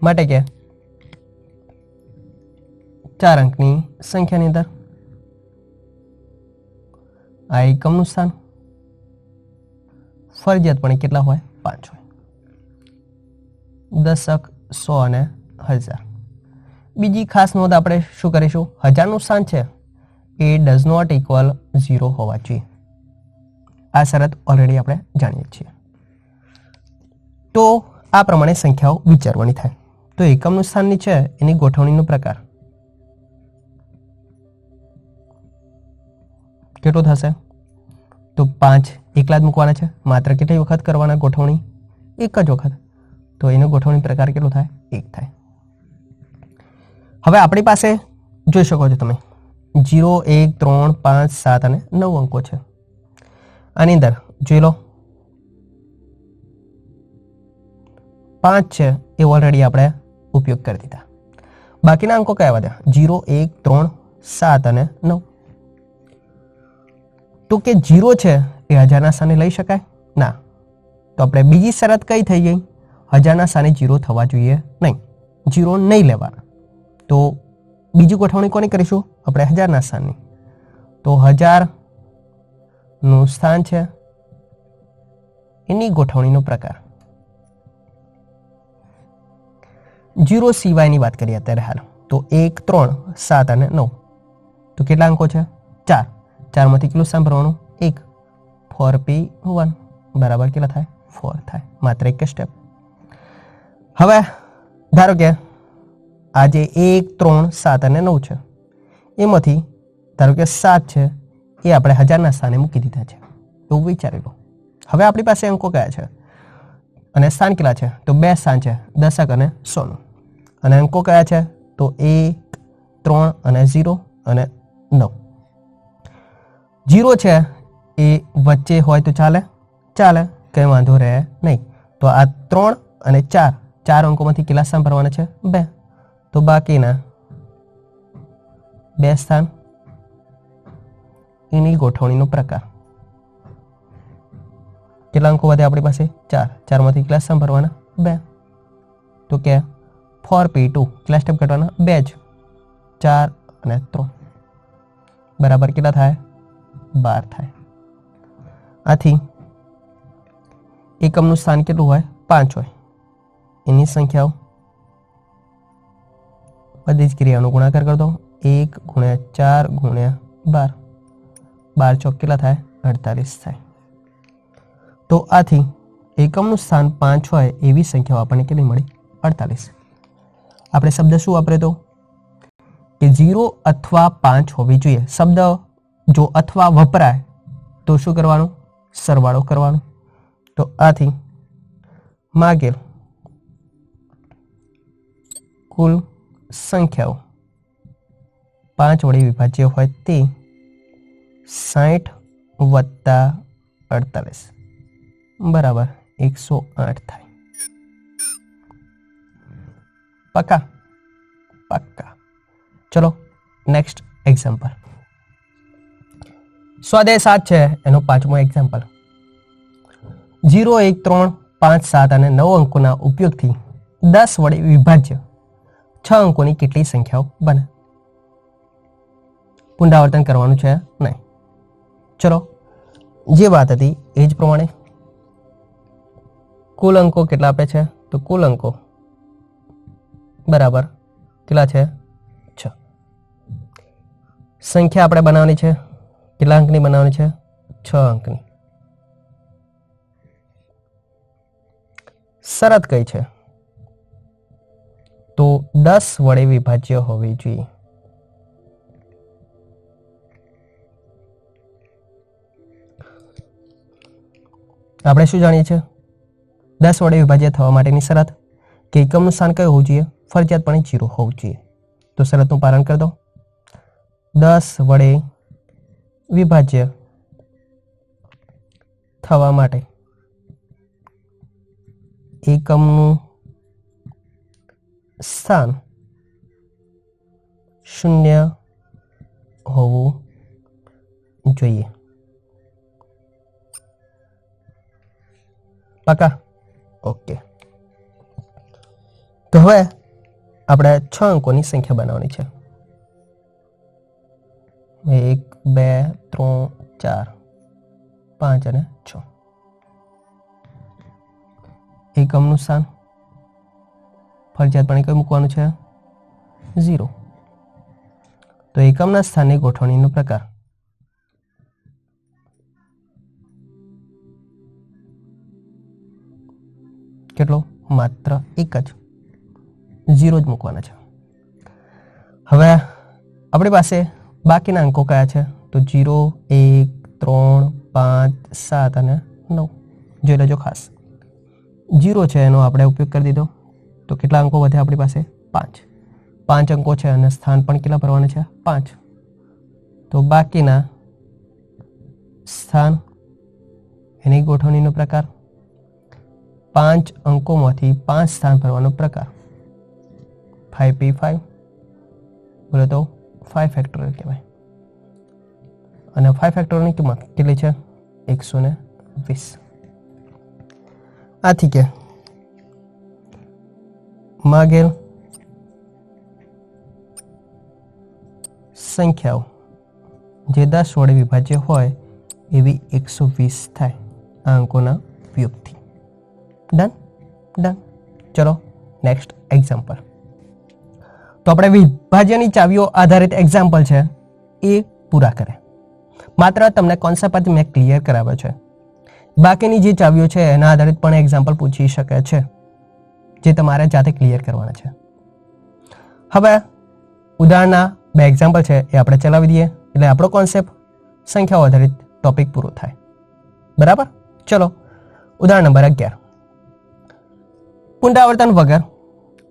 માટે કે 4 અંકની સંખ્યાની અંદર આ એકમનું સ્થાન ફરજિયાતપણે કેટલા હોય? 5 હોય. દશક, 100 અને 1000. બીજી ખાસ નોંધ આપણે શું કરીશું? 1000નું સ્થાન છે એ ડઝ નોટ ઇક્વલ 0 હોવા જોઈએ. આ શરત ઓલરેડી આપણે જાણીએ છીએ. તો આ પ્રમાણે સંખ્યાઓ વિચારવાની થાય. તો એકમનું સ્થાનની છે એની ગોઠવણીનો પ્રકાર કેટલો થશે? તો 5 એકલા જ મૂકવાના છે. માત્ર કેટલી વખત કરવાના ગોઠવણી? એક જ વખત. તો એનો ગોઠવણી પ્રકાર કેટલો થાય? 1 થાય. હવે આપણી પાસે જોઈ શકો છો તમે 0, 1, 3, 5, 7 અને 9 અંકો છે. આની અંદર જોઈ લો 5 છે એ ઓલરેડી આપણે ઉપયોગ કરી દીધા. બાકીના અંકો કયા વધ્યા? 0, 1, 3, 7 અને 9. તો કે 0 છે એ 1000ના સ્થાને લઈ શકાય? ના. તો આપણે બીજી શરત કઈ થઈ ગઈ? 1000ના સ્થાને 0 થવા જોઈએ નહીં. 0 નહીં લેવાના. તો બીજી ગોઠવણી કોની કરીશું? આપણે 1000ના સ્થાનની. તો 1000નું સ્થાન છે એની ગોઠવણીનો પ્રકાર. जीरो सिवायनी बात करिए अत्यारे हाल तो 1 3 7 અને 9 तो કેટલા અંકો છે 4 4 માંથી કેટલું સ્થાન ભરવાનું 1 4p1 બરાબર કેટલા થાય 4 થાય માત્ર એક સ્ટેપ। હવે ધારો કે આ જે 1 3 7 અને 9 છે એમાંથી ધારો કે 7 છે એ આપણે હજારના સ્થાને મૂકી દીધા છે એવું વિચારી લો। હવે આપણી પાસે અંકો કયા છે અને સ્થાન કેટલા છે તો બે સ્થાન છે દશક અને 100 અને અંકો કયા છે તો 1 3 અને 0 અને 9। 0 છે એ વચ્ચે હોય તો ચાલે ચાલે કંઈ વાંધો રહે નહીં। તો આ 3 અને 4 4 અંકોમાંથી કેટલા સ્થાન ભરવાના છે 2 તો બાકીના 2 સ્થાન એની ગોઠવણીનો પ્રકાર કેટલા અંકો વધે આપણી પાસે 4 4 માંથી કેટલા સ્થાન ભરવાના 2 તો કે 4p2 કેટલા સ્ટેપ ઘટવાના 2 જ 4 અને 3 બરાબર કેટલા થાય 12 થાય। આથી એકમનું સ્થાન કેટલું હોય 5 હોય એની સંખ્યાઓ બધી જ ક્રિયાનો ગુણાકાર કરી દો 1 × 4 × 12 12 ચોક કેટલા થાય 48 થાય। તો આથી એકમનું સ્થાન 5 હોય એવી સંખ્યાઓ આપણને કેટલી મળી 48। આપણે શબ્દ શું વાપર્યો તો કે 0 અથવા 5 હોવી જોઈએ। શબ્દ જો અથવા વપરાય તો શું કરવાનું સરવાળો કરવાનો। તો આથી માગેલ કુલ સંખ્યાઓ 5 વડે વિભાજ્ય હોય તે 60 + 48 બરાબર 108 થાય। પક્કા પક્કા। ચલો નેક્સ્ટ એક્ઝામ્પલ સ્વાધ્યાય 7 છે એનો 5મો એક્ઝામ્પલ 0 1 3 5 7 અને 9 અંકોના ઉપયોગથી 10 વડે વિભાજ્ય 6 અંકોની કેટલી સંખ્યાઓ બને। પુનરાવર્તન કરવાનું છે નહીં। ચલો જે વાત હતી એ જ પ્રમાણે કુલ અંકો કેટલા આપે છે તો કુલ અંકો બરાબર કેટલા છે 6 સંખ્યા આપણે બનાવવાની છે કેટલા અંકની બનાવવાની છે 6 અંકની। શરત કઈ છે તો 10 વડે વિભાજ્ય હોવી જોઈએ। આપણે શું જાણીએ છીએ 10 વડે વિભાજ્ય થવા માટેની શરત કે એકમનું સ્થાન કયું હોવું જોઈએ ફરજિયાતપણે 0 હોવું જોઈએ। તો શરતનું પાલન કરી દો 10 વડે વિભાજ્ય થવા માટે એકમનું સ્થાન 0 હોવું જોઈએ। પાકા ઓકે। તો હવે આપણે 6 અંકોની સંખ્યા બનાવવાની છે 1 2 3 4 5 અને 6 એકમનું સ્થાન ફરજિયાતપણે કઈ મૂકવાનું છે 0 તો એકમના સ્થાનની ગોઠવણીનો પ્રકાર કેટલો માત્ર એક જ 0 જ મૂકવાના છે। હવે આપણી પાસે બાકીના અંકો કયા છે તો 0 1 3 5 7 અને 9 જોઈ લેજો ખાસ 0 છે એનો આપણે ઉપયોગ કરી દીધો તો કેટલા અંકો વધે આપણી પાસે 5 5 અંકો છે અને સ્થાન પણ કેટલા ભરવાના છે 5 તો બાકીના સ્થાન એની ગોઠવણીનો પ્રકાર 5 અંકોમાંથી 5 સ્થાન ભરવાનો પ્રકાર 5p5 બોલે તો 5 ફેક્ટોરિયલ કહેવાય અને 5 ફેક્ટોરિયલની કિંમત કેટલી છે 120। આથી કે માગેલ સંખ્યાઓ જે 10 વડે વિભાજ્ય હોય એવી 120 થાય આ અંકોના ઉપયોગથી। Done done. ચલો નેક્સ્ટ એક્ઝામ્પલ તો આપણે વિભાજ્યની ચાવીઓ આધારિત એક્ઝામ્પલ છે એ પૂરા કરે. માત્ર તમને કોન્સેપ્ટ પરથી મેં ક્લિયર કરાવ્યો છે. બાકીની જે ચાવીઓ છે એના આધારિત પણ એક્ઝામ્પલ પૂછી શકે છે, જે તમારે જાતે ક્લિયર કરવાના છે. હવે ઉદાહરણના 2 એક્ઝામ્પલ છે એ આપણે ચલાવી દઈએ, એટલે આપણો કોન્સેપ્ટ સંખ્યાઓ આધારિત ટોપિક પૂરો થાય. બરાબર? ચલો, ઉદાહરણ નંબર 11. પુનરાવર્તન વગર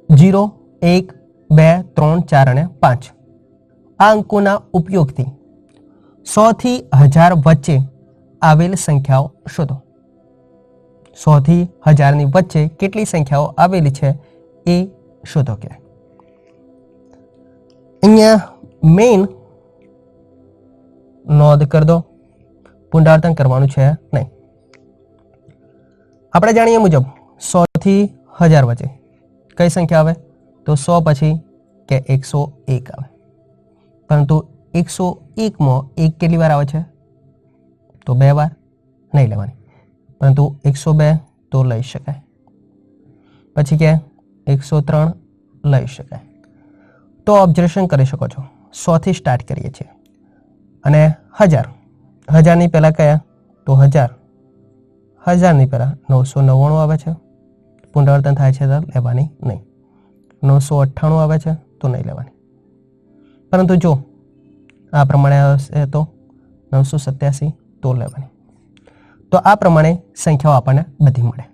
0, 1, 2, 3, 4 અને 5 આ અંકોના ઉપયોગથી 100 થી 1000 વચ્ચે આવેલ સંખ્યાઓ શોધો. 100 થી 1000 ની વચ્ચે કેટલી સંખ્યાઓ આવેલી છે એ શોધો. કે અહીંયા મેઇન નોંધ કરી દો, પુનરાવર્તન કરવાનું છે નહીં. આપણે જાણીએ મુજબ 100 થી 1000 વચ્ચે કઈ સંખ્યા આવે? તો 100 પછી કે 101 આવે. પરંતુ 101 માં 1 કેટલી વાર આવે છે? તો 2 વાર. નહીં લેવાની. પરંતુ 102 તો લઈ શકાય. પછી કે 103 લઈ શકાય. તો ઓબ્ઝર્વેશન કરી શકો છો, 100 થી સ્ટાર્ટ કરીએ છીએ અને 1000 ની પહેલા કયા? તો 1000 ની પહેલા 999 આવે છે, પુનરાવર્તન થાય છે તો લેવાની નહીં. 998 આવે છે તો નહીં લેવાની. પરંતુ જો આ પ્રમાણે આવશે તો 987 તો લેવાની. તો આ પ્રમાણે સંખ્યાઓ આપણને બધી મળે.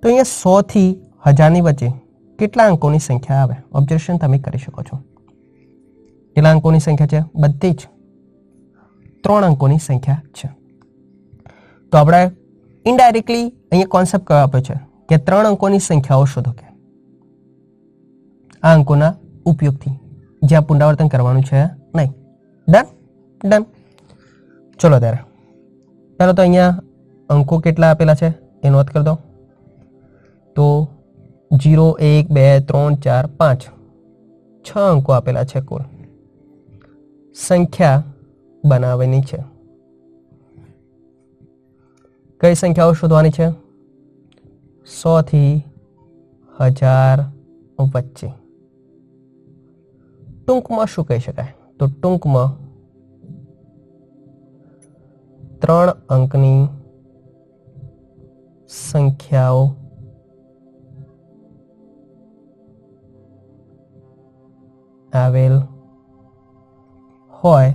તો અહીંયા 100 થી 1000 ની વચ્ચે કેટલા અંકોની સંખ્યા આવે? ઓબ્ઝર્વેશન તમે કરી શકો છો. કેટલા અંકોની સંખ્યા છે? બધી જ 3 અંકોની સંખ્યા છે. તો આપણે ઇનડાયરેક્ટલી અહીંયા કોન્સેપ્ટ કયો આપ્યો છે કે 3 અંકોની સંખ્યાઓ શોધો. કે આ અંકોના ઉપયોગથી જ્યાં પુનરાવર્તન કરવાનું છે નહીં. ડન. ચલો ત્યારે પહેલાં તો અહીંયા અંકો કેટલા આપેલા છે એ નોંધ કરી દો. તો 0, 1, 2, 3, 4, 5 6 અંકો આપેલા છે. કુલ સંખ્યા બનાવવાની છે. કઈ સંખ્યાઓ શોધવાની છે? 100 થી 1000 વચ્ચે. ટૂંકમાં શું કહી શકાય? તો ટૂંકમાં 3 અંકની સંખ્યાઓ આવેલ હોય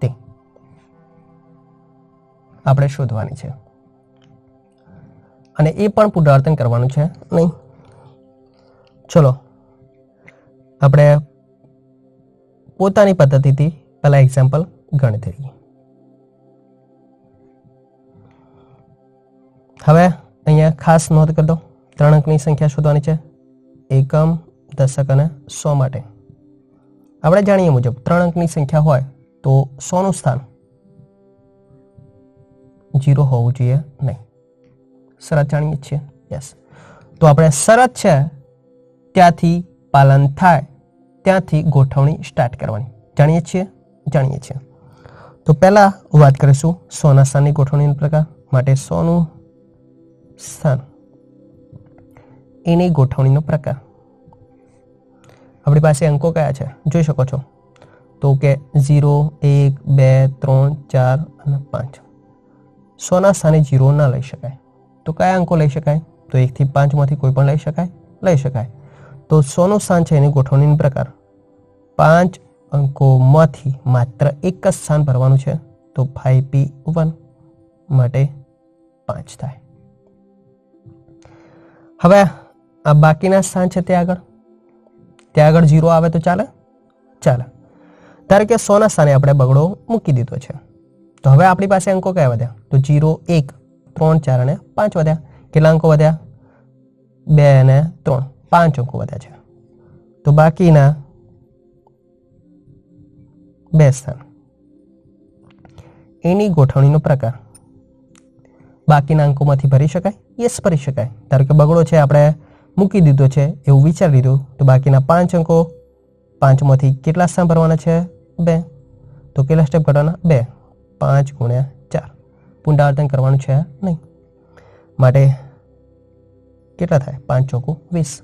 તે આપણે શોધવાની છે અને એ પણ પુનરાવર્તન કરવાનું છે નહીં. ચલો આપણે પોતાની પદ્ધતિથી પહેલા એક્ઝામ્પલ ગણી લઈએ. હવે અહીંયા ખાસ નોંધ કરી દો, 3 અંકની સંખ્યા શોધવાની છે એકમ, દશક અને 100 માટે. આપણે જાણીએ મુજબ 3 અંકની સંખ્યા હોય તો 100 નું સ્થાન 0 હોવું જોઈએ નહીં. શરત જાણીએ છીએ. યસ. તો આપણે શરત છે ત્યાંથી પાલન થાય ત્યાંથી ગોઠવણી સ્ટાર્ટ કરવાની. જાણીએ છીએ. તો પહેલા વાત કરીશું 100 ના સ્થાનની ગોઠવણીનો પ્રકાર. માટે 100 નું સ્થાન એની ગોઠવણીનો પ્રકાર. આપણી પાસે અંકો કયા છે જોઈ શકો છો. તો કે 0, 1, 2, 3, 4 અને 5. 100 ના સ્થાને 0 ના લઈ શકાય. તો કયા અંકો લઈ શકાય? તો 1 થી 5 માંથી કોઈ પણ લઈ શકાય. તો 100 નું સ્થાન છે એની ગોઠવણીનો પ્રકાર. 5 અંકોમાંથી માત્ર એક જ સ્થાન ભરવાનું છે. તો 5p1 માટે 5 થાય. હવે આ બાકીના સ્થાન છે ત્યાં આગળ 0 આવે તો ચાલે. ધારો કે 100 ના સ્થાને આપણે બગડો મૂકી દીધો છે. તો હવે આપણી પાસે અંકો કયા વધ્યા? તો 0, 1, 3, 4 અને 5 વધ્યા. કેટલા અંકો વધ્યા? 2 અને 3, 5 અંકો વધ્યા છે. તો બાકીના 2 સ્થાન એની ગોઠવણીનો પ્રકાર. બાકીના અંકોમાંથી ભરી શકાય? યસ, ભરી શકાય. ધારો કે બગડો છે આપણે મૂકી દીધો છે એવું વિચારી લીધું. તો બાકીના 5 અંકો 5 માંથી કેટલા સ્થાન ભરવાના છે? 2. તો કેટલા સ્ટેપ કાઢવાના? 2. 5 ગુણ્યા 4. પુનરાવર્તન કરવાનું છે નહીં. માટે કેટલા થાય? 5 ચોકું 20.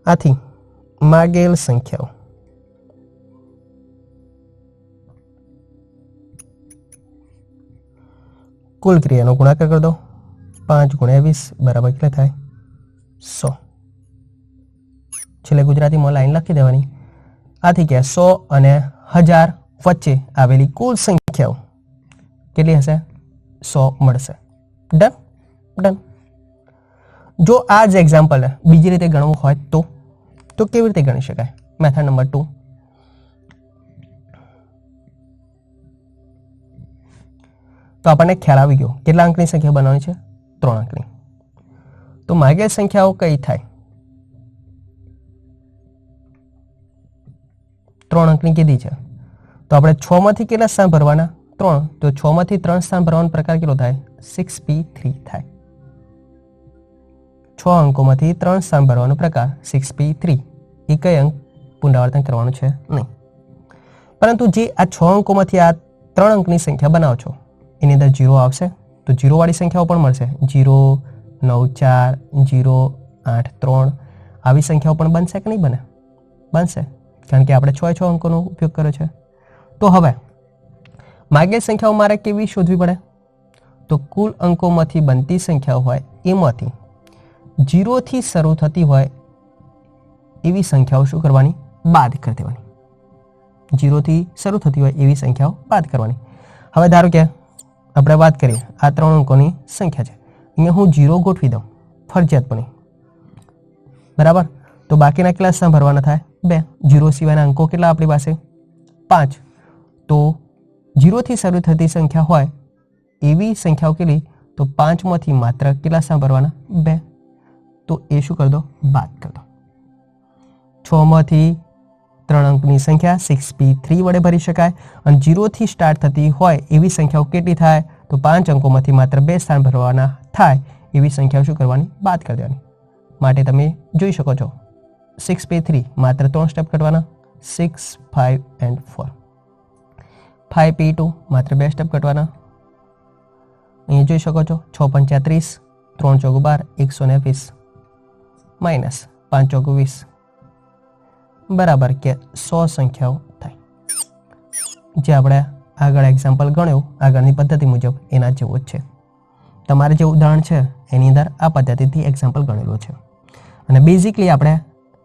આથી માગેલ સંખ્યાઓ કુલ ક્રિયાનો ગુણાકાર કરી દો. 5 × 20 બરાબર કેટલા થાય? 100. છેલ્લે ગુજરાતીમાં લાઈન લખી દેવાની. આથી કે 100 અને 1000 વચ્ચે આવેલી કુલ સંખ્યાઓ કેટલી હશે? 100 મળશે. Done done. જો આ જ એક્ઝામ્પલ બીજી રીતે ગણવું હોય તો કેવી રીતે ગણી શકાય? Method number 2. તો આપણને ખ્યાલ આવી ગયો કેટલા અંકની સંખ્યા બનાવવાની છે? 3 અંકની. તો માગેલ સંખ્યાઓ કઈ થાય? 3 અંકની કીધી છે. તો આપણે 6 માંથી કેટલા સ્થાન ભરવાના? 3. તો 6 માંથી 3 સ્થાન ભરવાનો પ્રકાર કેટલો થાય? 6p3 થાય. 6 અંકોમાંથી 3 સ્થાન ભરવાનો પ્રકાર 6p3. એક અંક પુનરાવર્તન કરવાનું છે નહીં. પરંતુ જે આ 6 અંકોમાંથી આ 3 અંકની સંખ્યા બનાવો છો એની અંદર 0 આવશે તો 0 વાળી સંખ્યાઓ પણ મળશે. 0, 9, 4, 0, 8, 3 આવી સંખ્યાઓ પણ બનશે કે નહીં બને? બનશે, કારણ કે આપણે 6 અંકોનો ઉપયોગ કર્યો છે. તો હવે માગેલ સંખ્યાઓ મારે કેવી શોધવી પડે? તો કુલ અંકોમાંથી બનતી સંખ્યાઓ હોય એમાંથી 0 થી શરૂ થતી હોય એવી સંખ્યાઓ શું કરવાની? બાદ કરી દેવાની. 0 થી શરૂ થતી હોય એવી સંખ્યાઓ બાદ કરવાની. હવે ધારો કે આપણે વાત કરીએ આ 3 અંકોની સંખ્યા છે. અહીંયા હું 0 ગોઠવી દઉં ફરજિયાતપણે. બરાબર. તો બાકીના કેટલા સ્થાન ભરવાના થાય? 2. 0 સિવાયના અંકો કેટલા આપણી પાસે? 5. તો 0 થી શરૂ થતી સંખ્યા હોય એવી સંખ્યાઓ કેટલી? તો 5 માંથી માત્ર કેટલા સ્થાન ભરવાના? 2. તો એ શું કરી દો? બાદ કરી દો. 6 માંથી 3 અંકની સંખ્યા 6p3 વડે ભરી શકાય અને 0 થી સ્ટાર્ટ થતી હોય એવી સંખ્યાઓ કેટલી થાય? તો 5 અંકોમાંથી માત્ર 2 સ્થાન ભરવાના થાય એવી સંખ્યાઓ શું કરવાની? બાદ કરી દેવાની. માટે તમે જોઈ શકો છો 6p3 માત્ર 3 સ્ટેપ કાઢવાના. 6, 5 and 4. 5p2 માત્ર 2 સ્ટેપ કાઢવાના. અહીંયા જોઈ શકો છો 6 × 5 = 30, 3 × 4 = 120 માઇનસ 5 × 20 બરાબર કે 100 સંખ્યાઓ થાય. જે આપણે આગળ એક્ઝામ્પલ ગણ્યો આગળની પદ્ધતિ મુજબ એના જેવો જ છે. તમારે જે ઉદાહરણ છે એની અંદર આ પદ્ધતિથી એક્ઝામ્પલ ગણેલું છે. અને બેઝિકલી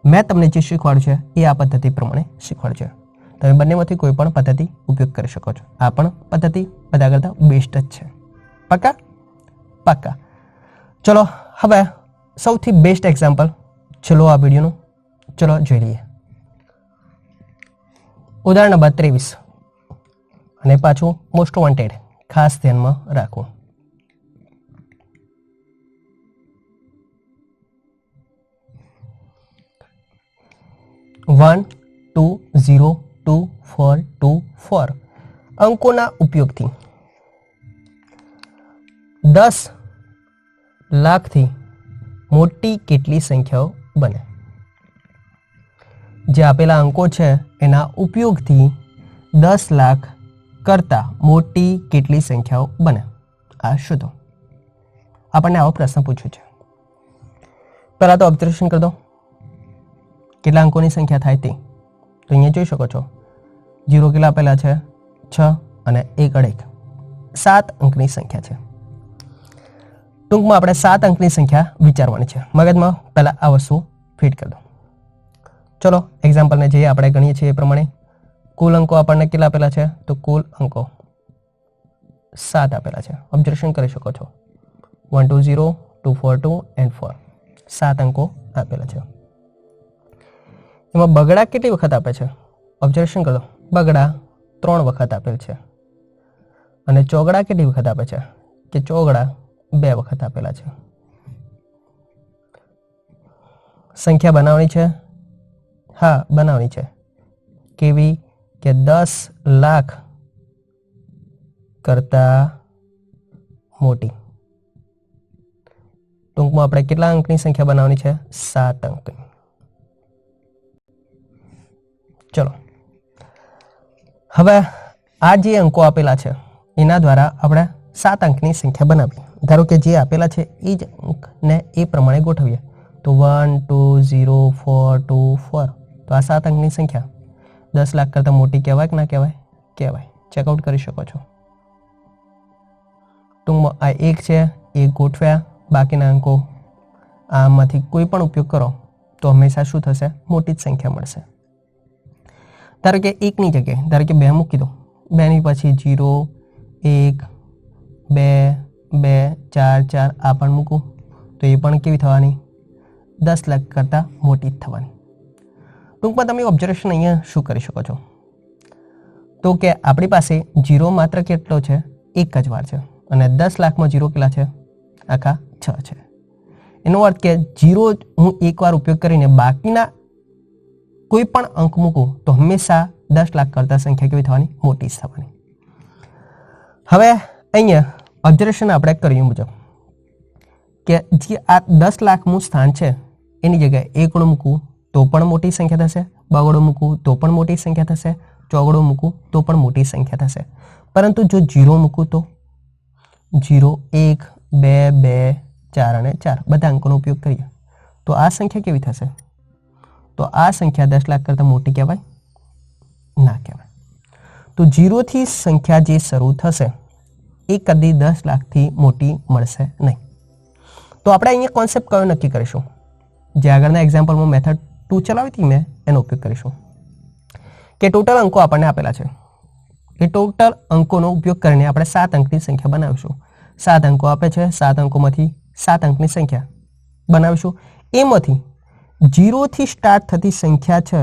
મેં તમને જે શીખવાડ્યું છે એ આ પદ્ધતિ પ્રમાણે શીખવાડ્યું છે. તમે બંનેમાંથી કોઈ પણ પદ્ધતિ ઉપયોગ કરી શકો છો. આ પણ પદ્ધતિ બધા કરતાં બેસ્ટ જ છે. પાક્કા? પાક્કા. ચલો હવે સૌથી બેસ્ટ એક્ઝામ્પલ ચલો આ વિડીયોનું ચલો જોઈ લઈએ. ઉદાહરણ નંબર 23 અને પાછું મોસ્ટ વોન્ટેડ ખાસ ધ્યાનમાં રાખવું. વન 2 0 2 4 2 4 અંકોના ઉપયોગથી 10 લાખથી મોટી કેટલી સંખ્યાઓ બને? જે આપેલા અંકો છે એના ઉપયોગથી 10 લાખ કરતાં મોટી કેટલી સંખ્યાઓ બને? આ શોધો. આપણને આવો પ્રશ્ન પૂછ્યો છે. પહેલાં તો ઓબ્ઝર્વેશન કરી દો કેટલા અંકોની સંખ્યા થાય તે. તો અહીંયા જોઈ શકો છો 0 કેટલા આપેલા છે? 6 અને 1 અડેક 7 અંકની સંખ્યા છે. ટૂંકમાં આપણે 7 અંકની સંખ્યા વિચારવાની છે. મગજમાં પહેલાં આ વસ્તુ ફિટ કરી દો. ચલો એક્ઝામ્પલને જે આપણે ગણીએ છીએ એ પ્રમાણે કુલ અંકો આપણને કેટલા આપેલા છે? તો કુલ અંકો 7 આપેલા છે. ઓબ્ઝર્વેશન કરી શકો છો 1 2 0 2 4 2 and 4 7 અંકો આપેલા છે. એમાં બગડા કેટલી વખત આપે છે? ઓબ્ઝર્વેશન કરો. બગડા 3 વખત આપેલ છે. અને ચોગડા કેટલી વખત આપે છે? કે ચોગડા 2 વખત આપેલા છે. સંખ્યા બનાવવાની છે? હા બનાવવાની છે. કેવી? કે 10 લાખ કરતાં મોટી. ટૂંકમાં આપણે કેટલા અંકની સંખ્યા બનાવવાની છે? 7 અંકની. ચલો હવે આ જે અંકો આપેલા છે એના દ્વારા આપણે 7 અંકની સંખ્યા બનાવીએ. ધારો કે જે આપેલા છે એ જ અંકને એ પ્રમાણે ગોઠવીએ. તો 1 2 0 4 2 4 તો આ 7 અંકની સંખ્યા 10 લાખ કરતાં મોટી કહેવાય કે ના કહેવાય? કહેવાય. ચેકઆઉટ કરી શકો છો. ટૂંકમાં આ 1 છે, 1 ગોઠવ્યા, બાકીના અંકો આમાંથી કોઈ પણ ઉપયોગ કરો તો હંમેશા શું થશે? મોટી જ સંખ્યા મળશે. ધારો કે 1ની જગ્યાએ ધારો કે 2 મૂકી દો, 2ની પછી 0, 1, 2, 2, 4, 4 આ પણ મૂકું તો એ પણ કેવી થવાની? 10 લાખ કરતાં મોટી જ થવાની. ટૂંકમાં તમે ઓબ્ઝર્વેશન અહીંયા શું કરી શકો છો તો કે આપણી પાસે 0 માત્ર કેટલો છે? એક જ વાર છે અને 10 લાખમાં 0 કેટલા છે? આખા 6 છે. એનો અર્થ કે 0 હું એકવાર ઉપયોગ કરીને બાકીના કોઈ પણ અંક મૂકું તો હંમેશા 10 લાખ કરતાં સંખ્યા કેવી થવાની? મોટી જ થવાની. હવે અહીંયા ઓબ્ઝર્વેશન આપણે કર્યું મુજબ કે જે આ 10 લાખનું સ્થાન છે એની જગ્યાએ એકડો મૂકવું તો પણ મોટી સંખ્યા થશે, બગડો મૂકવું તો પણ મોટી સંખ્યા થશે, ચોગડો મૂકવું તો પણ મોટી સંખ્યા થશે. પરંતુ જો 0 મૂકું તો 0, 1, 2, 2, 4 અને 4 બધા અંકોનો ઉપયોગ કરીએ તો આ સંખ્યા કેવી થશે? તો આ સંખ્યા 10 લાખ કરતાં મોટી કહેવાય? ના કહેવાય. તો 0 થી સંખ્યા જે શરૂ થશે એ કદી 10 લાખથી મોટી મળશે નહીં. તો આપણે અહીંયા કોન્સેપ્ટ કયો નક્કી કરીશું? જે આગળના એક્ઝામ્પલમાં મેથડ 2 ચલાવી હતી મેં એનો ઉપયોગ કરીશું કે ટોટલ અંકો આપણને આપેલા છે. એ ટોટલ અંકોનો ઉપયોગ કરીને આપણે 7 અંકની સંખ્યા બનાવીશું. 7 અંકો આપે છે, 7 અંકોમાંથી 7 અંકની સંખ્યા બનાવીશું. એમાંથી 0 થી સ્ટાર્ટ થતી સંખ્યા છે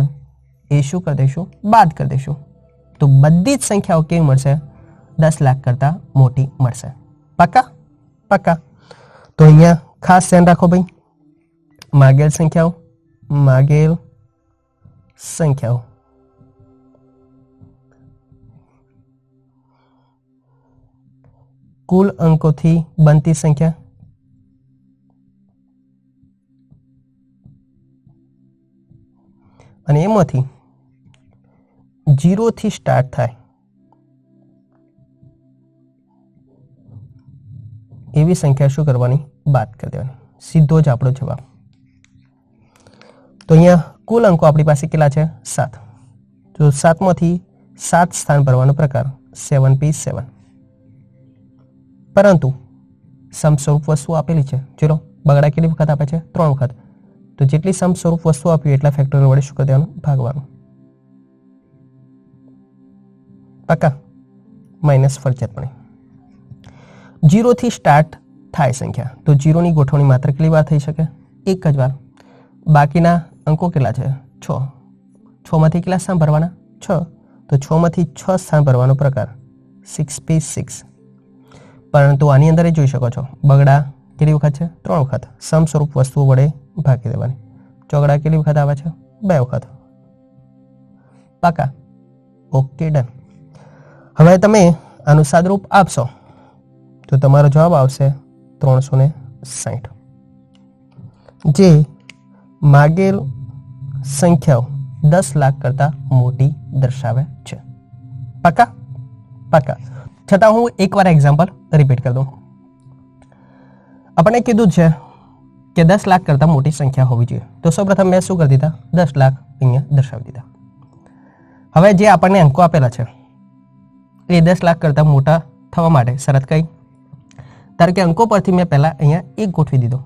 એ શું કરી દઈશું? બાદ કરી દઈશું. તો બધી જ સંખ્યાઓ કેવી મળશે? 10 લાખ કરતાં મોટી મળશે. પાક્કા? પાક્કા. તો અહીંયા ખાસ ધ્યાન રાખો ભાઈ, માગેલ સંખ્યાઓ કુલ અંકોથી બનતી સંખ્યા અને એમાંથી 0 થી સ્ટાર્ટ થાય એવી સંખ્યા શું કરવાની? બાદ કરી દેવાની. સીધો જ આપણો જવાબ. તો અહીંયા કુલ અંકો આપણી પાસે કેટલા છે? 7. તો 7માંથી 7 સ્થાન ભરવાનો પ્રકાર 7p7. પરંતુ સમસ્વરૂપ વસ્તુ આપેલી છે. ચલો બગડા કેટલી વખત આપે છે? 3 વખત. તો જેટલી સમસ્વરૂપ વસ્તુ આપી એટલા ફેક્ટોરિયલ વડે શું કરી દેવાનું? ભાગવાનું. પાકા? માઇનસ ફરજિયાતપણે 0 થી સ્ટાર્ટ થાય સંખ્યા તો 0 ની ગોઠવણી માત્ર કેટલી વાર થઈ શકે? એક જ વાર. બાકીના અંકો કેટલા છે? 6. 6માંથી કેટલા સ્થાન ભરવાના? 6. તો 6માંથી 6 સ્થાન ભરવાનો પ્રકાર 6p6. પરંતુ આની અંદર જોઈ શકો છો બગડા કેટલી વખત છે? 3 વખત. સમસ્વરૂપ વસ્તુઓ વડે ભાગી દેવાની. ચોગડા કેટલી વખત આવે છે? 2 વખત. પાકા? Okay done. હવે તમે આનું સાદરૂપ આપશો તો તમારો જવાબ આવશે 360. જે માગેલ સંખ્યાઓ 10 લાખ કરતાં મોટી દર્શાવે છે. પાકા? પાકા. છતાં હું એકવાર એક્ઝામ્પલ રિપીટ કરી દઉં. આપણે કીધું છે કે 10 લાખ કરતાં મોટી સંખ્યા હોવી જોઈએ. તો સૌપ્રથમ મેં શું કરી દીધા? 10 લાખ અહીંયા દર્શાવી દીધા. હવે જે આપણને અંકો આપેલા છે એ 10 લાખ કરતાં મોટા થવા માટે શરત કઈ? ધારો કે અંકો પરથી મેં પહેલાં અહીંયા 1 ગોઠવી દીધો,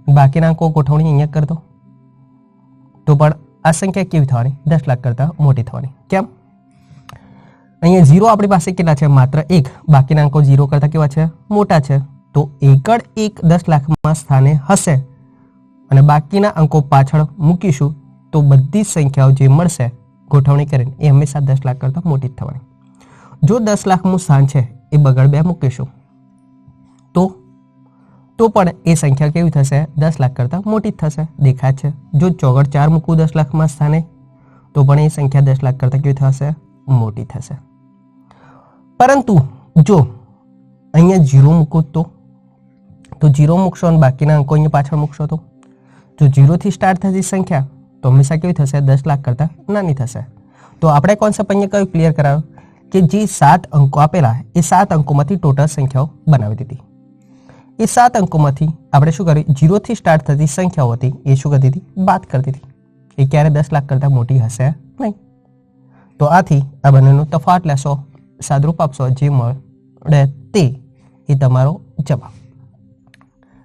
બાકીના અંકો ગોઠવણી અહીંયા કરી દો તો પણ આ સંખ્યા કેવી થવાની? 10 લાખ કરતાં મોટી થવાની. કેમ? અહીંયા 0 આપણી પાસે કેટલા છે? માત્ર 1. બાકીના અંકો 0 કરતાં કેવા છે? મોટા છે. તો એકડ 1 10 લાખમાં સ્થાને હશે અને બાકીના અંકો પાછળ મૂકીશું તો બધી સંખ્યાઓ જે મળશે ગોઠવણી કરીને એ હંમેશા 10 લાખ કરતાં મોટી જ થવાની. જો 10 લાખનું સ્થાન છે એ બગડ 2 મૂકીશું તો પણ એ સંખ્યા કેવી થશે? 10 લાખ કરતાં મોટી જ થશે. દેખાય છે. જો ચોગડ 4 મૂકવું 10 લાખમાં સ્થાને તો પણ એ સંખ્યા 10 લાખ કરતાં કેવી થશે? મોટી થશે. પરંતુ જો અહીંયા 0 મૂકું તો 0 મૂકશો અને બાકીના અંકો અહીંયા પાછળ મૂકશો તો જો 0 થી સ્ટાર્ટ થતી સંખ્યા તો હંમેશા કેવી થશે? 10 લાખ કરતાં નાની થશે. તો આપણે કોન્સેપ્ટ અહીંયા કયું ક્લિયર કરાવ્યો કે જે 7 અંકો આપેલા એ 7 અંકોમાંથી ટોટલ સંખ્યાઓ બનાવી દીધી. એ 7 અંકોમાંથી આપણે શું કર્યું? 0 થી સ્ટાર્ટ થતી સંખ્યાઓ હતી એ શું કરી દીધી? બાદ કરી દીધી. એ ક્યારે 10 લાખ કરતાં મોટી હશે નહીં. તો આથી આ બંનેનો તફાવત લેશો, સાદરૂપ આપશો, જે મળે તે એ તમારો જવાબ,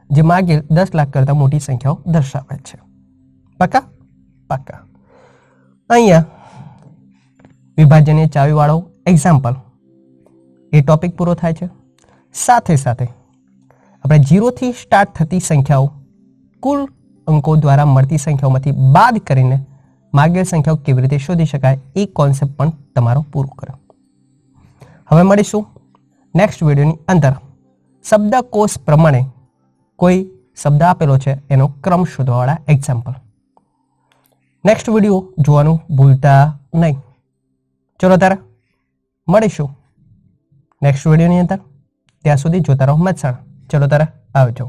જે માગેલ 10 લાખ કરતાં મોટી સંખ્યાઓ દર્શાવે છે. પાકા પાકા. અહીંયા વિભાજનની ચાવીવાળો એક્ઝામ્પલ એ ટોપિક પૂરો થાય છે. સાથે સાથે આપણે 0 થી સ્ટાર્ટ થતી સંખ્યાઓ કુલ અંકો દ્વારા મળતી સંખ્યાઓમાંથી બાદ કરીને માગેલ સંખ્યાઓ કેવી રીતે શોધી શકાય એ કોન્સેપ્ટ પણ તમારો પૂરો કર્યો. હવે મળીશું નેક્સ્ટ વિડીયોની અંદર. શબ્દકોશ પ્રમાણે કોઈ શબ્દ આપેલો છે એનો ક્રમ શોધવાવાળા એક્ઝામ્પલ. નેક્સ્ટ વિડીયો જોવાનું ભૂલતા નહીં. ચલો ત્યારે મળીશું નેક્સ્ટ વિડીયોની અંદર. ત્યાં સુધી જોતા રહો મહેસાણા. ચલો ત્યારે આવજો.